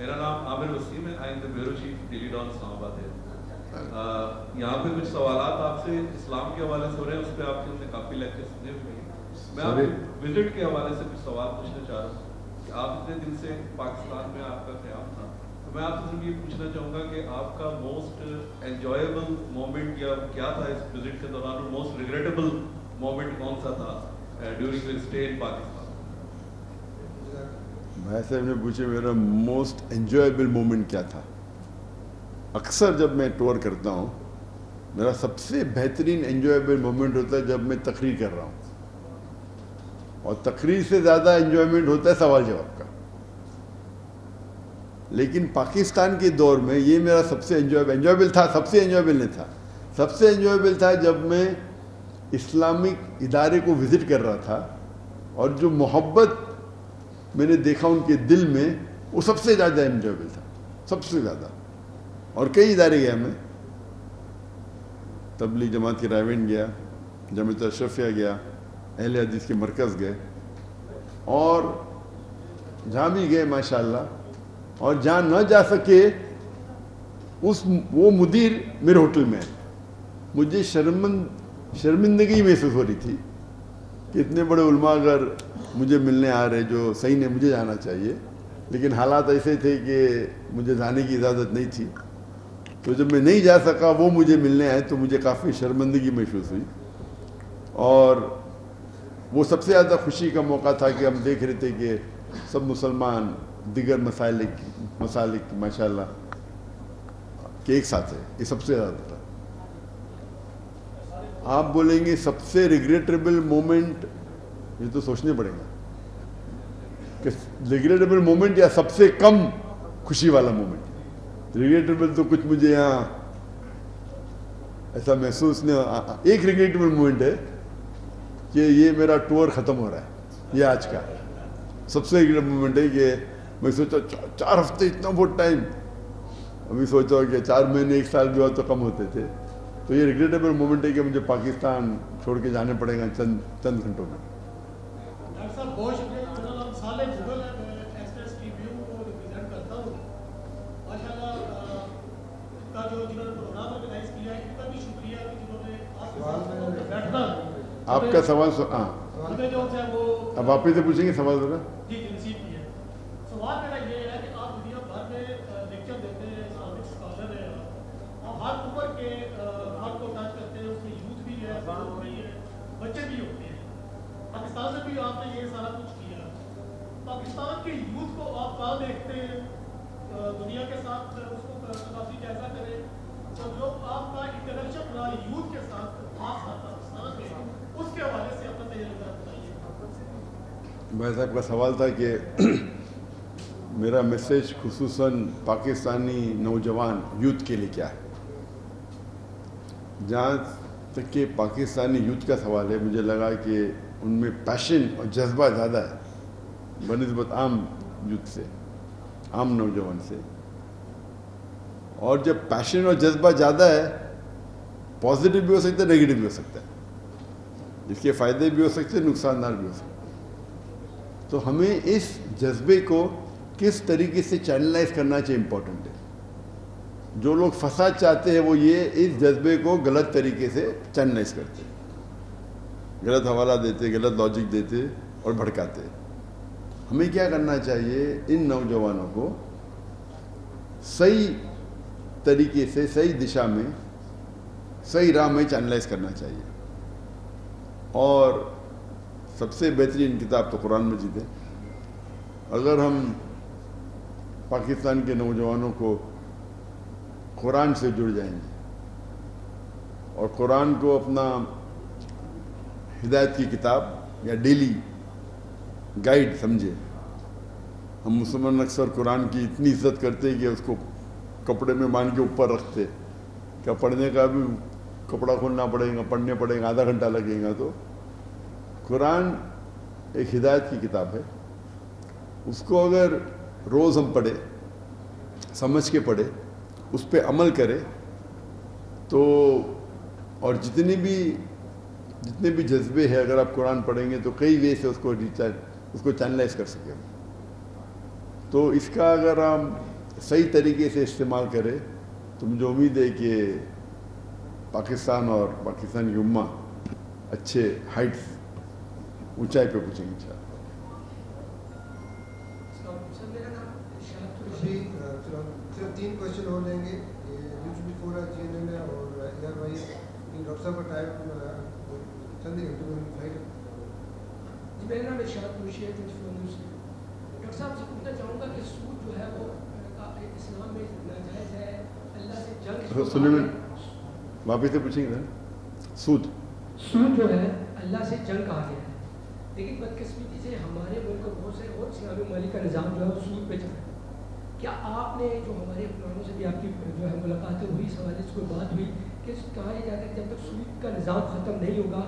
میرا نام عامر وسیم ہے, I am the bureau chief daily Dawn Islamabad ہے. یہاں پہ کچھ سوالات آپ سے اسلام کے حوالے سے ہو رہے ہیں, اس پہ آپ کے ہم نے کافی لیکچر سنے ہوئے ہیں. میں آپ کے وزٹ کے حوالے سے کچھ سوال پوچھنا چاہ رہا ہوں کہ آپ اتنے دن سے پاکستان میں آپ کا قیام تھا, تو میں آپ سے صرف یہ پوچھنا چاہوں گا کہ آپ کا موسٹ انجوائیبل مومنٹ کیا تھا اس وزٹ کے دوران, اور موسٹ ریگریٹیبل مومنٹ کون سا تھا during your stay in Pakistan? بھائی صاحب نے پوچھے میرا موسٹ انجوائیبل مومنٹ کیا تھا. اکثر جب میں ٹور کرتا ہوں میرا سب سے بہترین انجوائیبل مومنٹ ہوتا ہے جب میں تقریر کر رہا ہوں, اور تقریر سے زیادہ انجوائمنٹ ہوتا ہے سوال جواب کا. لیکن پاکستان کے دور میں یہ میرا سب سے انجوائیبل تھا. سب سے انجوائیبل نہیں تھا, سب سے انجوائیبل تھا جب میں اسلامک ادارے کو وزٹ کر رہا تھا, اور جو محبت میں نے دیکھا ان کے دل میں, وہ سب سے زیادہ انجوائیبل تھا, سب سے زیادہ. اور کئی ادارے گیا میں, تبلیغ جماعت کی رائیونڈ گیا, جامعۃ اشرفیہ گیا, اہل حدیث کے مرکز گئے, اور جہاں بھی گئے ماشاءاللہ. اور جہاں نہ جا سکے وہ مدیر میرے ہوٹل میں ہے. مجھے شرمندگی محسوس ہو رہی تھی کہ اتنے بڑے علماء اگر مجھے ملنے آ رہے جو صحیح نے مجھے جانا چاہیے, لیکن حالات ایسے تھے کہ مجھے جانے کی اجازت نہیں تھی. تو جب میں نہیں جا سکا, وہ مجھے ملنے آئے, تو مجھے کافی شرمندگی محسوس ہوئی. اور وہ سب سے زیادہ خوشی کا موقع تھا کہ ہم دیکھ رہے تھے کہ سب مسلمان دیگر مسالک ماشاءاللہ کہ ایک ساتھ ہے. یہ سب سے زیادہ تھا. آپ بولیں گے سب سے ریگریٹیبل مومنٹ, یہ تو سوچنے پڑے گا کہ ریگریٹیبل مومنٹ یا سب سے کم خوشی والا مومنٹ. ریگریٹیبل تو کچھ مجھے یہاں ایسا محسوس نہیں. ایک ریگریٹیبل مومنٹ ہے کہ یہ میرا ٹور ختم ہو رہا ہے, یہ آج کا سب سے ریگریٹیبل مومنٹ ہے. کہ میں سوچا 4 ہفتے اتنا بہت ٹائم, ابھی سوچا کہ 4 مہینے 1 سال بھی ہوا تو کم ہوتے تھے. تو یہ ریگریٹیبل مومنٹ ہے کہ مجھے پاکستان چھوڑ کے جانے پڑے گا چند گھنٹوں میں. ڈاکٹر صاحب بہت شکریہ. سالے گوگل ایکسپریس ٹی وی کو ریپرزینٹ کرتا ہوں. ماشاءاللہ کا جو جنہوں نے پروگرام آرگنائز کیا ہے ان کا بھی شکریہ کہ جنہوں نے آپ کے ساتھ بیٹھنا. آپ کا سوال ہمیں جو ہے وہ اب آپ ہی سے پوچھیں گے سوال ذرا. جی جنسی بھی ہے. سوال میرا یہ ہے کہ آپ دنیا بھر میں لیکچر دیتے ہیں, اسلامک اسکالر ہیں, آپ ہر عمر کے فرد کو ٹچ کرتے ہیں. اس میں یوتھ بھی ہے, بزرگ بھی ہے, بچے بھی ہوتے ہیں. پاکستان سے بھی آپ نے یہ سارا کچھ کیا. پاکستان کے یوتھ کو آپ کہاں دیکھتے ہیں, دنیا کے ساتھ اس کو کافی جائزہ کریں. تو جو آپ کا انٹریکشن رہا یوتھ کے ساتھ خاص طور پاکستان میں, اس کے حوالے سے اپنا تجربہ بتائیے. بھائی صاحب کا سوال تھا کہ میرا میسیج خصوصاً پاکستانی نوجوان یوتھ کے لیے کیا ہے. جہاں تک کہ پاکستانی یوتھ کا سوال ہے, مجھے لگا کہ ان میں پیشن اور جذبہ زیادہ ہے بنسبت عام یوتھ سے, عام نوجوان سے. اور جب پیشن اور جذبہ زیادہ ہے, پازیٹیو بھی ہو سکتا ہے, نیگیٹو بھی ہو سکتا ہے. اس کے فائدے بھی ہو سکتے ہیں, نقصان دہ بھی ہو سکتے ہیں. تو ہمیں اس جذبے کو کس طریقے سے چینلائز کرنا چاہیے امپورٹنٹ ہے. جو لوگ فساد چاہتے ہیں وہ یہ اس جذبے کو غلط طریقے سے چینلائز کرتے, غلط حوالہ دیتے, غلط لاجک دیتے اور بھڑکاتے. ہمیں کیا کرنا چاہیے, ان نوجوانوں کو صحیح طریقے سے, صحیح دشا میں, صحیح راہ میں چینلائز کرنا چاہیے. اور سب سے بہترین کتاب تو قرآن مجید ہے. اگر ہم پاکستان کے نوجوانوں کو قرآن سے جڑ جائیں گے اور قرآن کو اپنا ہدایت کی کتاب یا ڈیلی گائیڈ سمجھے. ہم مسلمان اکثر قرآن کی اتنی عزت کرتے ہیں کہ اس کو کپڑے میں باندھ کے اوپر رکھتے, کیا پڑھنے کا بھی کپڑا کھولنا پڑے گا, پڑھنے پڑے گا, آدھا گھنٹہ لگے گا. تو قرآن ایک ہدایت کی کتاب ہے. اس کو اگر روز ہم پڑھیں, سمجھ کے پڑھیں, اس پہ عمل کریں, تو اور جتنے بھی جذبے ہیں اگر آپ قرآن پڑھیں گے تو کئی وے سے اس کو چینلائز کر سکیں. تو اس کا اگر ہم صحیح طریقے سے استعمال کرے تو مجھے امید ہے کہ پاکستان اور پاکستان کی امہ اچھے ہائٹس اونچائی پہ پہنچیں گے انشاءاللہ. صرف 3 کوشچن ہو لیں گے. بفور GNN ہے اور یار بھائی ڈاکٹر صاحب کا ٹائم چند ہی گھنٹے میں فائل. جی میرا نام ارشاد قریشی ہے 24 نیوز سے. ڈاکٹر صاحب سے پوچھنا چاہوں گا کہ سود جو ہے وہ اسلام میں ناجائز ہے, اللہ سے جنگ. سننے میں واپس سے پوچھیں گے سود جو ہے اللہ سے جنگ کہا گیا ہے, لیکن بدقسمتی سے ہمارے ملک اور بہت سے اور اسلامی ممالک کا نظام جو ہے وہ سود پہ چل رہا ہے. کیا آپ نے جو ہمارے حکمرانوں سے بھی آپ کی جو ہے ملاقاتیں ہوئی, اس حوالے سے کوئی بات ہوئی کہ کہا یہ جاتا ہے کہ جب تک سود کا نظام ختم نہیں ہوگا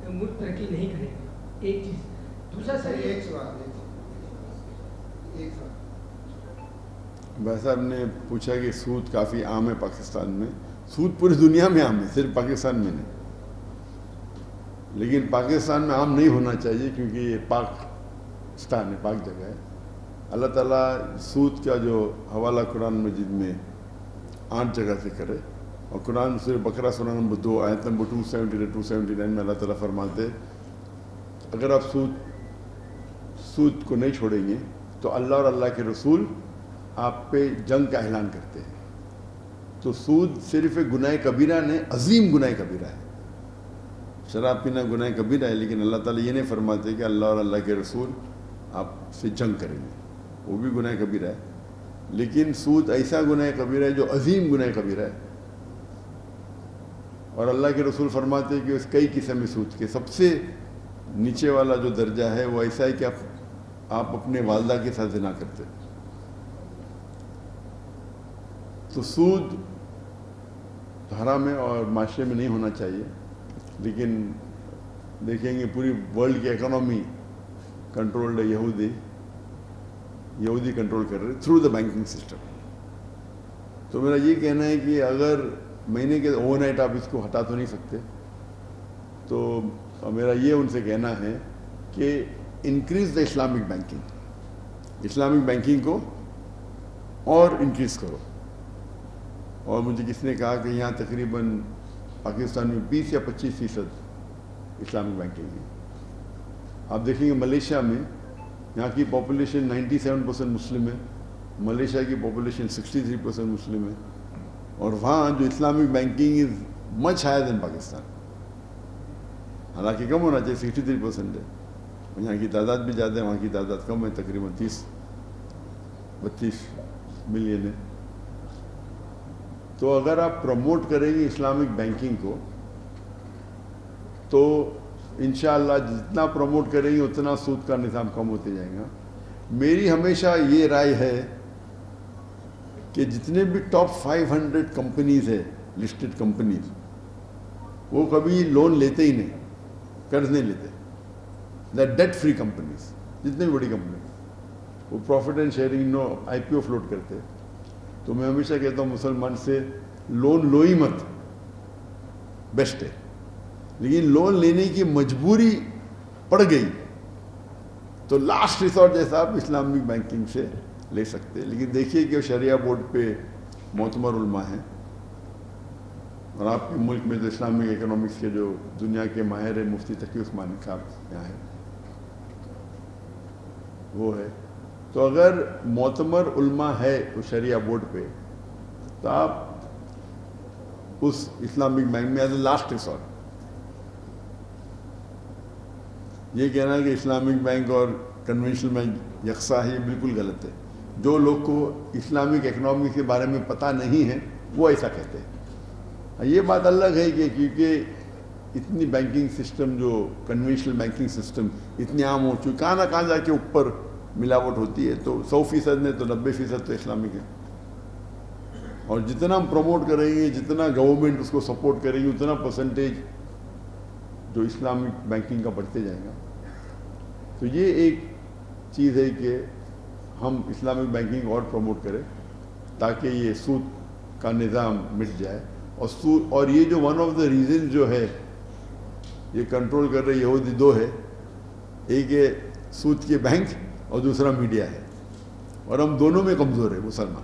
ملک ترقی نہیں کرے گا. ایک چیز. دوسرا سر ایک سوال بھائی صاحب نے پوچھا کہ سود کافی عام ہے پاکستان میں. سود پوری دنیا میں عام ہے, صرف پاکستان میں نہیں. لیکن پاکستان میں عام نہیں ہونا چاہیے کیونکہ یہ پاکستان ہے, پاک جگہ ہے. اللہ تعالیٰ سود کا جو حوالہ قرآن مجید میں 8 جگہ سے کرے, اور قرآن سورہ بقرہ سورہ نمبر 2 آیت نمبر 279 میں اللہ تعالیٰ فرماتے اگر آپ سود کو نہیں چھوڑیں گے تو اللہ اور اللہ کے رسول آپ پہ جنگ کا اعلان کرتے ہیں. تو سود صرف ایک گناہ کبیرہ نہیں, عظیم گناہ کبیرہ ہے. شراب پینا گناہ کبیرہ ہے, لیکن اللہ تعالیٰ یہ نہیں فرماتے کہ اللہ اور اللہ کے رسول آپ سے جنگ کریں گے, وہ بھی گناہ کبیرہ ہے. لیکن سود ایسا گناہ کبیرہ ہے جو عظیم گناہ کبیرہ ہے. اور اللہ کے رسول فرماتے ہیں کہ اس کئی قسم سود کے سب سے نیچے والا جو درجہ ہے وہ ایسا ہے کہ آپ اپنے والدہ کے ساتھ زنا کرتے. تو سود حرام ہے اور معاشرے میں نہیں ہونا چاہیے. لیکن دیکھیں گے پوری ورلڈ کی اکانومی کنٹرولڈ ہے, یہودی کنٹرول کر رہے تھرو دا بینکنگ سسٹم. تو میرا یہ کہنا ہے کہ اگر مہینے کے اوور نائٹ آپ اس کو ہٹا تو نہیں سکتے, تو میرا یہ ان سے کہنا ہے کہ انکریز دا اسلامک بینکنگ کو اور انکریز کرو. اور مجھے کس نے کہا کہ یہاں تقریباً پاکستان میں 20 یا 25% اسلامک بینکنگ ہے. آپ دیکھیں گے ملیشیا میں, یہاں کی پاپولیشن 97% مسلم ہے, ملیشیا کی پاپولیشن 63% مسلم ہے, اور وہاں جو Islamic banking is much higher than Pakistan. حالانکہ کم ہونا چاہیے, 63% ہے. یہاں کی تعداد بھی زیادہ ہے, وہاں کی تعداد کم ہے, تقریباً 30-32 ملین ہے. تو اگر آپ پروموٹ کریں گے اسلامک بینکنگ کو تو انشاءاللہ جتنا پروموٹ کریں گے اتنا سود کا نظام کم ہوتے جائے گا. میری ہمیشہ یہ رائے ہے کہ جتنے بھی ٹاپ 500 کمپنیز ہے, لسٹڈ کمپنیز, وہ کبھی لون لیتے ہی نہیں, قرض نہیں لیتے. دا ڈیٹ فری کمپنیز, جتنے بھی بڑی کمپنی, وہ profit and sharing IPO float کرتے. تو میں ہمیشہ کہتا ہوں مسلمان سے لون لو ہی مت, بیسٹ ہے. لیکن لون لینے کی مجبوری پڑ گئی تو لاسٹ ریسورٹ جیسا آپ اسلامک بینکنگ سے لے سکتے. لیکن دیکھیے کہ شریعہ بورڈ پہ معتبر علماء ہیں, اور آپ کے ملک میں جو اسلامک اکنامکس کے جو دنیا کے ماہر ہیں, مفتی تقی عثمانی صاحب یہاں ہیں, وہ ہے. تو اگر معتبر علماء ہے اس شریعہ بورڈ پہ تو آپ اس اسلامک بینک میں ایز اے لاسٹ ریسورٹ. یہ کہنا کہ اسلامک بینک اور کنونشنل بینک یکساں ہے, یہ بالکل غلط ہے. جو لوگ کو اسلامک اکنامکس کے بارے میں پتہ نہیں ہے وہ ایسا کہتے ہیں. یہ بات الگ ہے کہ کیونکہ اتنی بینکنگ سسٹم جو کنونشنل بینکنگ سسٹم اتنی عام ہو چکی, کہاں نہ کہاں جا کے اوپر ملاوٹ ہوتی ہے. تو 100% میں تو 90% تو اسلامک ہے. اور جتنا ہم پروموٹ کریں گے, جتنا گورنمنٹ اس کو سپورٹ کرے گی, اتنا پرسنٹیج جو اسلامک بینکنگ کا بڑھتے جائے گا. تو یہ ایک چیز ہے کہ ہم اسلامک بینکنگ اور پروموٹ کریں تاکہ یہ سود کا نظام مٹ جائے. اور یہ جو ون آف دا ریزن جو ہے یہ کنٹرول کر رہے یہودی 2 ہے, ایک ہے سود کے بینک اور دوسرا میڈیا ہے, اور ہم دونوں میں کمزور ہے مسلمان.